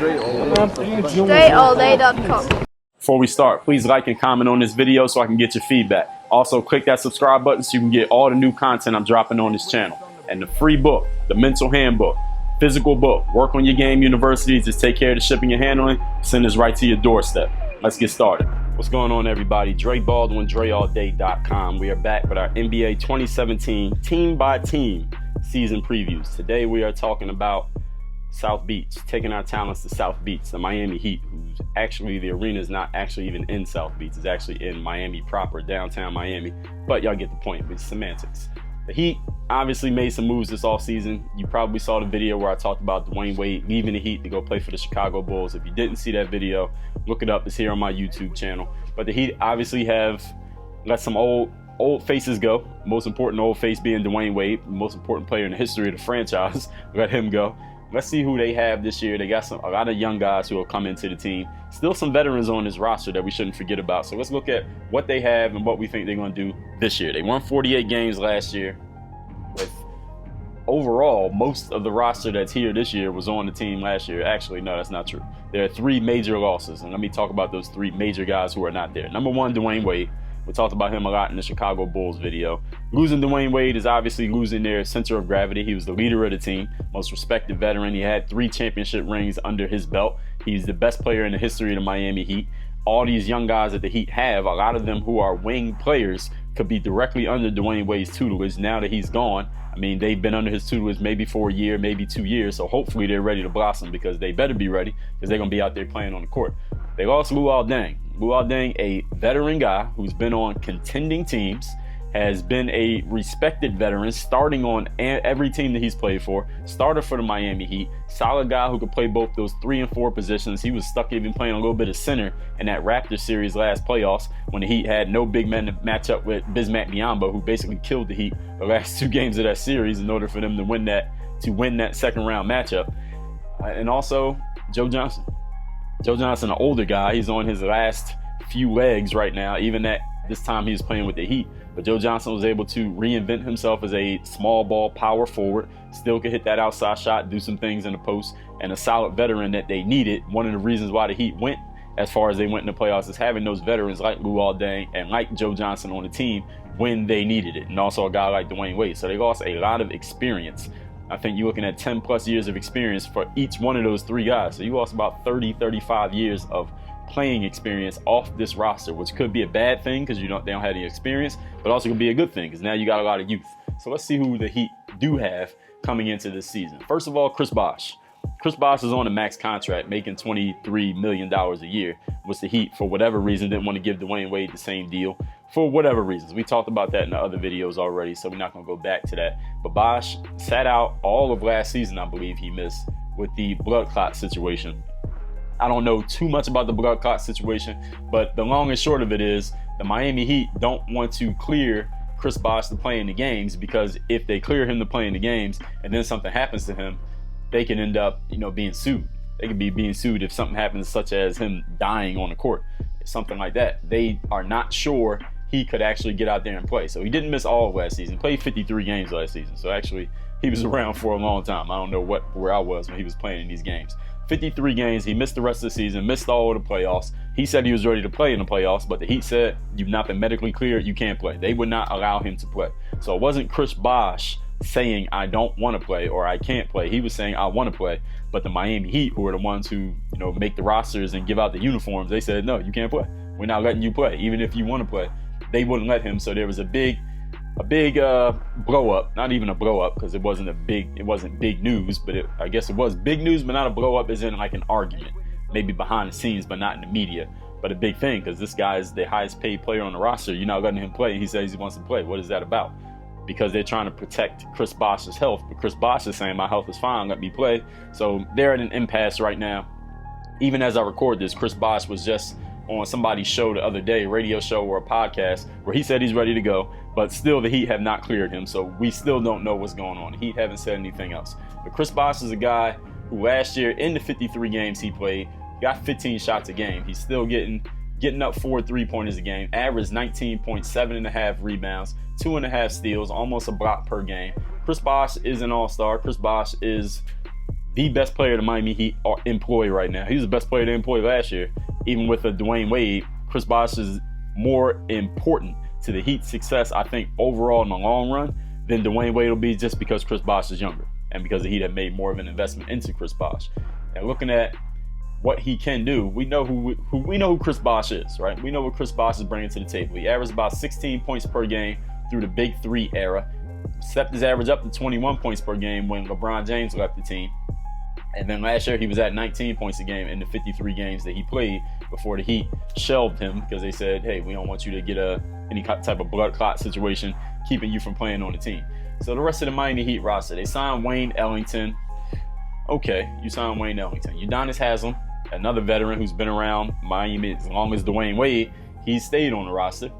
DreAllDay.com. Before we start, please like and comment on this video so I can get your feedback. Also, click that subscribe button so you can get all the new content I'm dropping on this channel. And the free book, the mental handbook, physical book, Work on Your Game University, just take care of the shipping and handling, send this right to your doorstep. Let's get started. What's going on, everybody? Dre Baldwin, DreAllDay.com. We are back with our NBA 2017 team by team season previews. Today we are talking about South Beach, taking our talents to South Beach, the Miami Heat, who's actually, the arena is not actually even in South Beach. It's actually in Miami proper, downtown Miami. But y'all get the point, it's semantics. The Heat obviously made some moves this offseason. You probably saw the video where I talked about Dwayne Wade leaving the Heat to go play for the Chicago Bulls. If you didn't see that video, look it up. It's here on my YouTube channel. But the Heat obviously have let some old faces go. Most important old face being Dwayne Wade, the most important player in the history of the franchise. Let him go. Let's see who they have this year. They got a lot of young guys who will come into the team. Still some veterans on this roster that we shouldn't forget about. So let's look at what they have and what we think they're going to do this year. They won 48 games last year. With overall, most of the roster that's here this year was on the team last year. Actually, no, that's not true. There are 3 major losses. And let me talk about those 3 major guys who are not there. Number 1, Dwayne Wade. We talked about him a lot in the Chicago Bulls video. Losing Dwayne Wade is obviously losing their center of gravity. He was the leader of the team, most respected veteran. He had 3 championship rings under his belt. He's the best player in the history of the Miami Heat. All these young guys that the Heat have, a lot of them who are wing players, could be directly under Dwayne Wade's tutelage now that he's gone. I mean, they've been under his tutelage maybe for a year, maybe 2 years. So hopefully they're ready to blossom, because they better be ready, because they're going to be out there playing on the court. They lost Luol Deng. Luol Deng, a veteran guy who's been on contending teams, has been a respected veteran, starting on every team that he's played for, starter for the Miami Heat, solid guy who could play both those 3 and 4 positions. He was stuck even playing a little bit of center in that Raptors series last playoffs when the Heat had no big man to match up with Bismack Biyombo, who basically killed the Heat the last 2 games of that series in order for them to win that second round matchup. And also Joe Johnson. Joe Johnson, an older guy, he's on his last few legs right now, even at this time he was playing with the Heat. But Joe Johnson was able to reinvent himself as a small ball power forward, still could hit that outside shot, do some things in the post, and a solid veteran that they needed. One of the reasons why the Heat went as far as they went in the playoffs is having those veterans like Luol Deng and like Joe Johnson on the team when they needed it, and also a guy like Dwayne Wade. So they lost a lot of experience. I think you're looking at 10 plus years of experience for each one of those 3 guys. So you lost about 30, 35 years of playing experience off this roster, which could be a bad thing because they don't have any experience, but also could be a good thing because now you got a lot of youth. So let's see who the Heat do have coming into this season. First of all, Chris Bosh. Chris Bosh is on a max contract, making $23 million a year, which the Heat, for whatever reason, didn't want to give Dwayne Wade the same deal. For whatever reasons. We talked about that in the other videos already, so we're not going to go back to that. But Bosh sat out all of last season, I believe he missed, with the blood clot situation. I don't know too much about the blood clot situation, but the long and short of it is the Miami Heat don't want to clear Chris Bosh to play in the games, because if they clear him to play in the games and then something happens to him, they can end up, being sued. They could be being sued if something happens, such as him dying on the court, something like that. They are not sure he could actually get out there and play. So he didn't miss all of last season. Played 53 games last season. So actually, he was around for a long time. I don't know where I was when he was playing in these games. 53 games. He missed the rest of the season, missed all of the playoffs. He said he was ready to play in the playoffs, but the Heat said, you've not been medically cleared, you can't play. They would not allow him to play. So it wasn't Chris Bosh saying, I don't want to play or I can't play. He was saying, I want to play. But the Miami Heat, who are the ones who, make the rosters and give out the uniforms, they said, no, you can't play. We're not letting you play, even if you want to play. They wouldn't let him. So there was a big blow up. Not even a blow up, because it wasn't big news, but I guess it was big news, but not a blow up as in like an argument, maybe behind the scenes, but not in the media. But a big thing, because this guy is the highest paid player on the roster. You're not letting him play, and he says he wants to play. What is that about? Because they're trying to protect Chris Bosh's health, but Chris Bosh is saying my health is fine, let me play. So they're at an impasse right now. Even as I record this, Chris Bosh was just on somebody's show the other day, radio show or a podcast, where he said he's ready to go, but still the Heat have not cleared him, so we still don't know what's going on. The Heat haven't said anything else. But Chris Bosh is a guy who last year in the 53 games he played, got 15 shots a game. He's still getting up 4 3-pointers a game, averaged 19.7.5 rebounds, 2.5 steals, almost a block per game. Chris Bosh is an all-star. Chris Bosh is the best player the Miami Heat employ right now. He was the best player they employed last year. Even with a Dwayne Wade, Chris Bosh is more important to the Heat's success, I think, overall in the long run than Dwayne Wade will be, just because Chris Bosh is younger and because the Heat have made more of an investment into Chris Bosh. And looking at what he can do, we know who Chris Bosh is, right? We know what Chris Bosh is bringing to the table. He averaged about 16 points per game through the Big Three era. Stepped his average up to 21 points per game when LeBron James left the team. And then last year he was at 19 points a game in the 53 games that he played before the Heat shelved him because they said, hey, we don't want you to get any type of blood clot situation keeping you from playing on the team. So the rest of the Miami Heat roster, they signed Wayne Ellington. Okay, you signed Wayne Ellington. Udonis Haslem, another veteran who's been around Miami as long as Dwayne Wade. He stayed on the roster.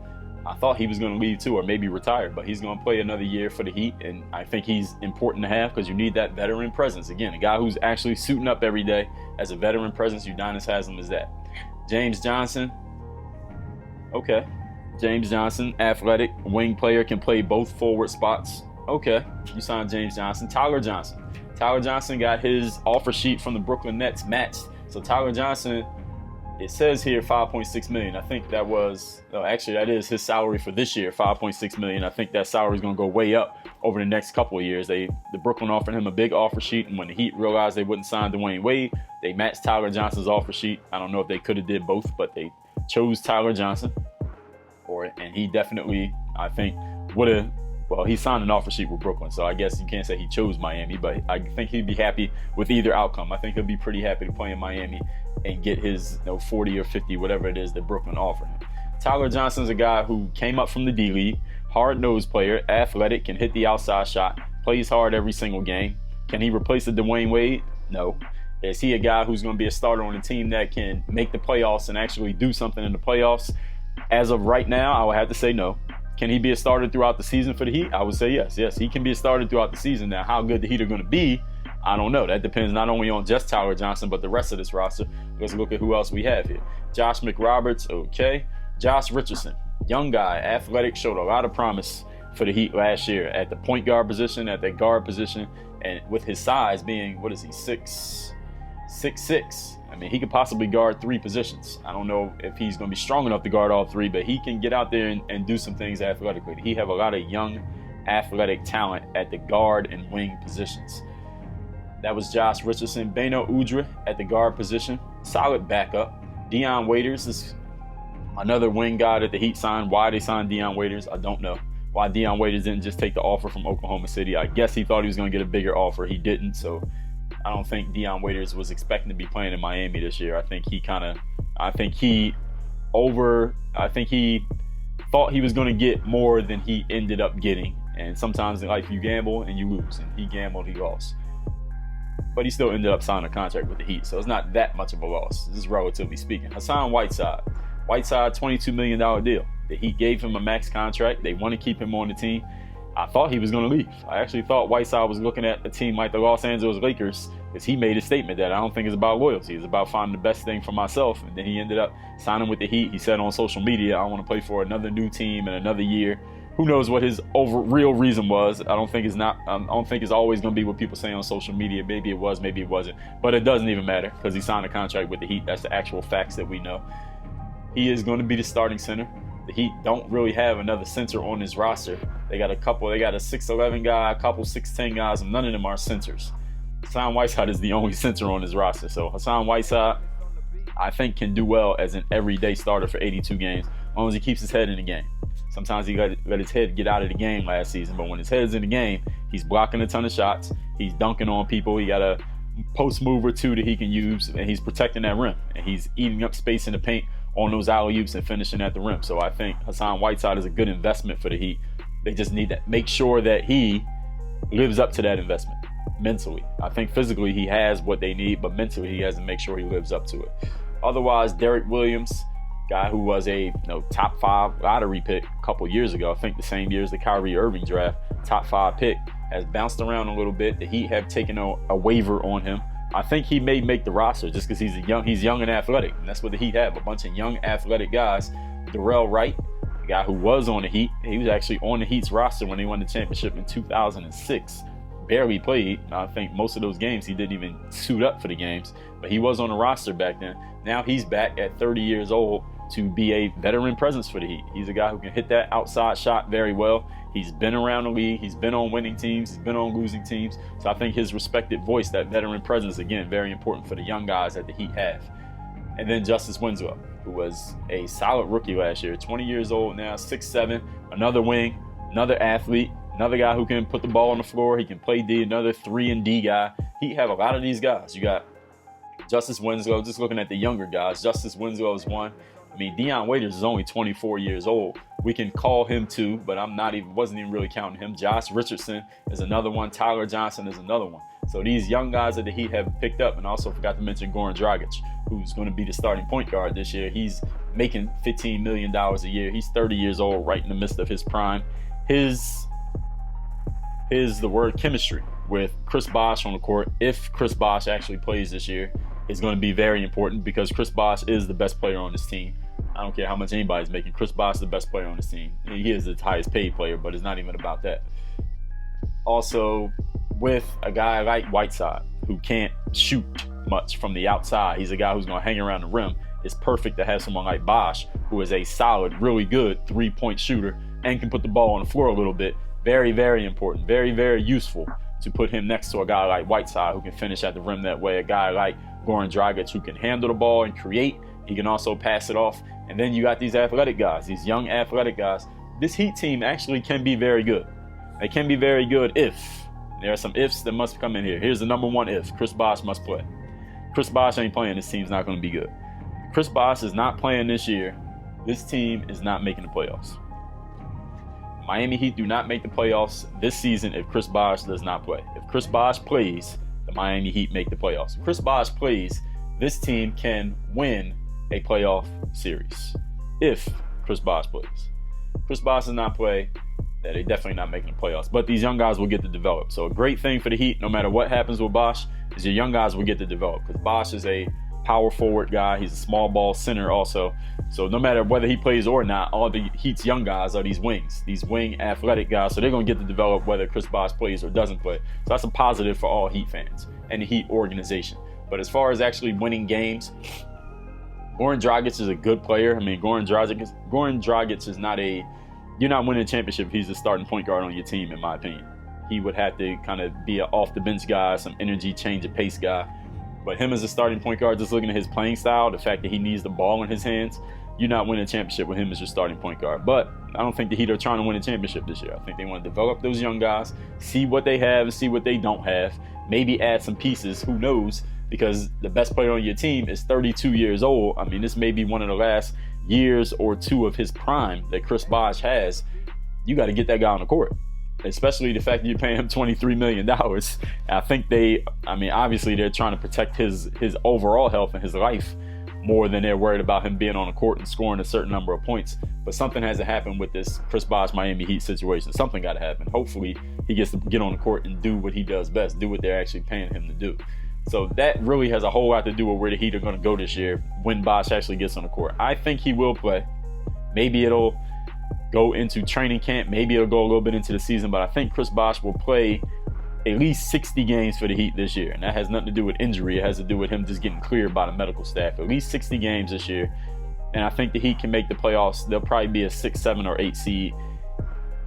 I thought he was going to leave too, or maybe retire, but he's going to play another year for the Heat, and I think he's important to have because you need that veteran presence. Again, a guy who's actually suiting up every day as a veteran presence. Udonis Haslem is that. James Johnson. Okay. James Johnson, athletic, wing player, can play both forward spots. Okay. You signed James Johnson. Tyler Johnson. Tyler Johnson got his offer sheet from the Brooklyn Nets matched. So Tyler Johnson, it says here $5.6 million. I think that is his salary for this year, $5.6 million. I think that salary is going to go way up over the next couple of years. The Brooklyn offered him a big offer sheet, and when the Heat realized they wouldn't sign Dwayne Wade, they matched Tyler Johnson's offer sheet. I don't know if they could have did both, but they chose Tyler Johnson for it, and he definitely, I think, would have. Well, he signed an offer sheet with Brooklyn, so I guess you can't say he chose Miami, but I think he'd be happy with either outcome. I think he'll be pretty happy to play in Miami and get his 40 or 50, whatever it is that Brooklyn offered him. Tyler Johnson's a guy who came up from the D-League, hard-nosed player, athletic, can hit the outside shot, plays hard every single game. Can he replace the Dwayne Wade? No. Is he a guy who's going to be a starter on a team that can make the playoffs and actually do something in the playoffs? As of right now, I would have to say no. Can he be a starter throughout the season for the Heat? I would say yes. Yes, he can be a starter throughout the season. Now, how good the Heat are going to be, I don't know. That depends not only on just Tyler Johnson, but the rest of this roster. Let's look at who else we have here. Josh McRoberts, okay. Josh Richardson, young guy, athletic, showed a lot of promise for the Heat last year at the point guard position, at the guard position, and with his size being, 6'6". I mean, he could possibly guard three positions. I don't know if he's going to be strong enough to guard all three, but he can get out there and do some things athletically. He have a lot of young athletic talent at the guard and wing positions. That was Josh Richardson. Beno Udrih at the guard position, solid backup. Dion Waiters is another wing guy that the Heat signed. Why they signed Dion Waiters, I don't know. Why Dion Waiters didn't just take the offer from Oklahoma City. I guess he thought he was going to get a bigger offer. He didn't, so I don't think Dion Waiters was expecting to be playing in Miami this year. I think he thought he thought he was going to get more than he ended up getting. And sometimes in life you gamble and you lose, and he gambled, he lost. But he still ended up signing a contract with the Heat, so it's not that much of a loss. This is relatively speaking. Hassan Whiteside, $22 million deal. The Heat gave him a max contract. They want to keep him on the team. I thought he was going to leave. I actually thought Whiteside was looking at a team like the Los Angeles Lakers, because he made a statement that I don't think it's about loyalty. It's about finding the best thing for myself. And then he ended up signing with the Heat. He said on social media, I want to play for another new team in another year. Who knows what his real reason was? I don't think it's always going to be what people say on social media. Maybe it was, maybe it wasn't. But it doesn't even matter because he signed a contract with the Heat. That's the actual facts that we know. He is going to be the starting center. The Heat don't really have another center on his roster. They got a 6'11" guy, a couple 6'10" guys, and none of them are centers. Hassan Whiteside is the only center on his roster. So Hassan Whiteside, I think, can do well as an everyday starter for 82 games, as long as he keeps his head in the game. Sometimes he let his head get out of the game last season, but when his head's in the game, he's blocking a ton of shots. He's dunking on people. He got a post move or two that he can use, and he's protecting that rim. And he's eating up space in the paint on those alley-oops and finishing at the rim. So I think Hassan Whiteside is a good investment for the Heat. They just need to make sure that he lives up to that investment mentally. I think physically he has what they need, but mentally he has to make sure he lives up to it. Otherwise, Derek Williams, guy who was a top 5 lottery pick a couple years ago, I think the same year as the Kyrie Irving draft, top 5 pick, has bounced around a little bit. The Heat have taken a waiver on him. I think he may make the roster just because he's young and athletic, and that's what the Heat have, a bunch of young athletic guys. Darrell Wright, the guy who was on the Heat, he was actually on the Heat's roster when they won the championship in 2006. barely played. I think most of those games he didn't even suit up for the games, but he was on the roster back then. Now he's back at 30 years old to be a veteran presence for the Heat. He's a guy who can hit that outside shot very well. He's been around the league. He's been on winning teams. He's been on losing teams. So I think his respected voice, that veteran presence, again, very important for the young guys that the Heat have. And then Justice Winslow, who was a solid rookie last year, 20 years old now, 6'7", another wing, another athlete, another guy who can put the ball on the floor. He can play D, another 3-and-D guy. Heat have a lot of these guys. You got Justice Winslow, just looking at the younger guys. Justice Winslow is one. I mean, Dion Waiters is only 24 years old. We can call him two, but wasn't even really counting him. Josh Richardson is another one. Tyler Johnson is another one. So these young guys that the Heat have picked up, and also forgot to mention Goran Dragic, who's going to be the starting point guard this year. He's making $15 million a year. He's 30 years old, right in the midst of his prime. His the word chemistry with Chris Bosh on the court, if Chris Bosh actually plays this year, is going to be very important because Chris Bosh is the best player on this team. I don't care how much anybody's making. Chris Bosh is the best player on this team. He is the highest paid player, but it's not even about that. Also, with a guy like Whiteside, who can't shoot much from the outside, he's a guy who's going to hang around the rim. It's perfect to have someone like Bosh, who is a solid, really good three-point shooter and can put the ball on the floor a little bit. Very, very important. Very, very useful to put him next to a guy like Whiteside, who can finish at the rim that way. A guy like Goran Dragic, who can handle the ball and create. He can also pass it off. And then you got these athletic guys, these young athletic guys. This Heat team actually can be very good. They can be very good if. There are some ifs that must come in here. Here's the number one if. Chris Bosh must play. Chris Bosh ain't playing. This team's not going to be good. If Chris Bosh is not playing this year, this team is not making the playoffs. Miami Heat do not make the playoffs this season if Chris Bosh does not play. If Chris Bosh plays, the Miami Heat make the playoffs. If Chris Bosh plays, this team can win a playoff series if Chris Bosh plays. Chris Bosh does not play, they're definitely not making the playoffs. But these young guys will get to develop. So a great thing for the Heat, no matter what happens with Bosh, is your young guys will get to develop. Because Bosh is a power forward guy. He's a small ball center also. So no matter whether he plays or not, all the Heat's young guys are these wings, these wing athletic guys. So they're going to get to develop whether Chris Bosh plays or doesn't play. So that's a positive for all Heat fans and the Heat organization. But as far as actually winning games, Goran Dragic is a good player. I mean, Goran Dragic is not a... You're not winning a championship if he's the starting point guard on your team, in my opinion. He would have to kind of be an off-the-bench guy, some energy, change of pace guy. But him as a starting point guard, just looking at his playing style, the fact that he needs the ball in his hands, you're not winning a championship with him as your starting point guard. But I don't think the Heat are trying to win a championship this year. I think they want to develop those young guys, see what they have and see what they don't have, maybe add some pieces, who knows, because the best player on your team is 32 years old. I mean, this may be one of the last years or two of his prime that Chris Bosh has. You got to get that guy on the court, especially the fact that you're paying him $23 million. I think obviously they're trying to protect his overall health and his life more than they're worried about him being on the court and scoring a certain number of points. But something has to happen with this Chris Bosh Miami Heat situation. Something got to happen. Hopefully he gets to get on the court and do what he does best, do what they're actually paying him to do. So that really has a whole lot to do with where the Heat are going to go this year when Bosh actually gets on the court. I think he will play. Maybe it'll go into training camp. Maybe it'll go a little bit into the season. But I think Chris Bosh will play at least 60 games for the Heat this year. And that has nothing to do with injury. It has to do with him just getting cleared by the medical staff. At least 60 games this year. And I think the Heat can make the playoffs. They'll probably be a 6, 7, or 8 seed.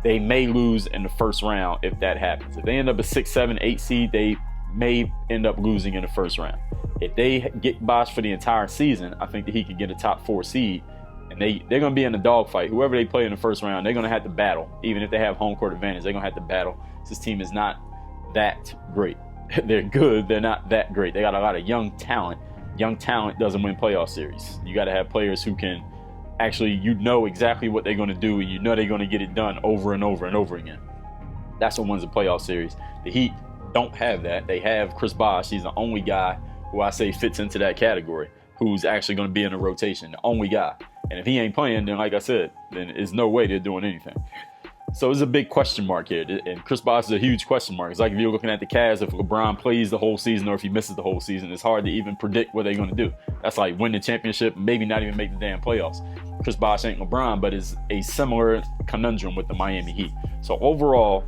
They may lose in the first round if that happens. If they end up a 6, 7, 8 seed, they may end up losing in the first round. If they get Bosh for the entire season, I think that he could get a top 4 seed. And they're going to be in a dogfight. Whoever they play in the first round, they're going to have to battle. Even if they have home court advantage, they're going to have to battle. This team is not that great. They're good. They're not that great. They got a lot of young talent. Young talent doesn't win playoff series. You got to have players who can actually, exactly what they're going to do. They're going to get it done over and over and over again. That's what wins a playoff series. The Heat don't have that. They have Chris Bosh. He's the only guy who I say fits into that category, who's actually going to be in a rotation. The only guy. And if he ain't playing, then like I said, then there's no way they're doing anything. So it's a big question mark here. And Chris Bosh is a huge question mark. It's like if you're looking at the Cavs, if LeBron plays the whole season or if he misses the whole season, it's hard to even predict what they're going to do. That's like win the championship, maybe not even make the damn playoffs. Chris Bosh ain't LeBron, but is a similar conundrum with the Miami Heat. So overall,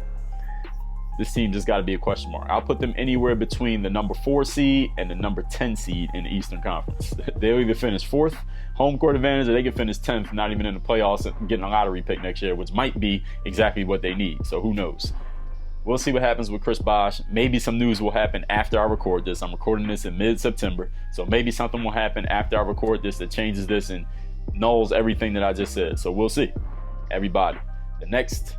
this team just got to be a question mark. I'll put them anywhere between the number 4 seed and the number 10 seed in the Eastern Conference. They'll either finish 4th, home court advantage, or they can finish 10th, not even in the playoffs, and getting a lottery pick next year, which might be exactly what they need. So who knows? We'll see what happens with Chris Bosh. Maybe some news will happen after I record this. I'm recording this in mid-September, so maybe something will happen after I record this that changes this and nulls everything that I just said. So we'll see. Everybody, the next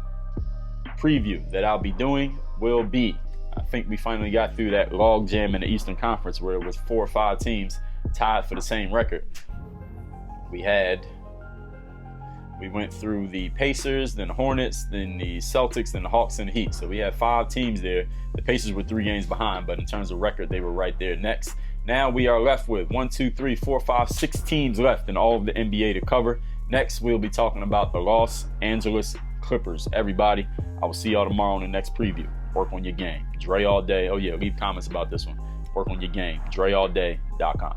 preview that I'll be doing will be, I think we finally got through that log jam in the Eastern Conference where it was 4 or 5 teams tied for the same record. We went through the Pacers, then the Hornets, then the Celtics, then the Hawks and the Heat. So we had 5 teams there. The Pacers were 3 games behind, but in terms of record, they were right there next. Now we are left with 6 teams left in all of the NBA to cover. Next, we'll be talking about the Los Angeles Clippers. Everybody, I will see y'all tomorrow on the next preview. Work on your game. Dre all day. Oh yeah, leave comments about this one. Work on your game. DreAllDay.com.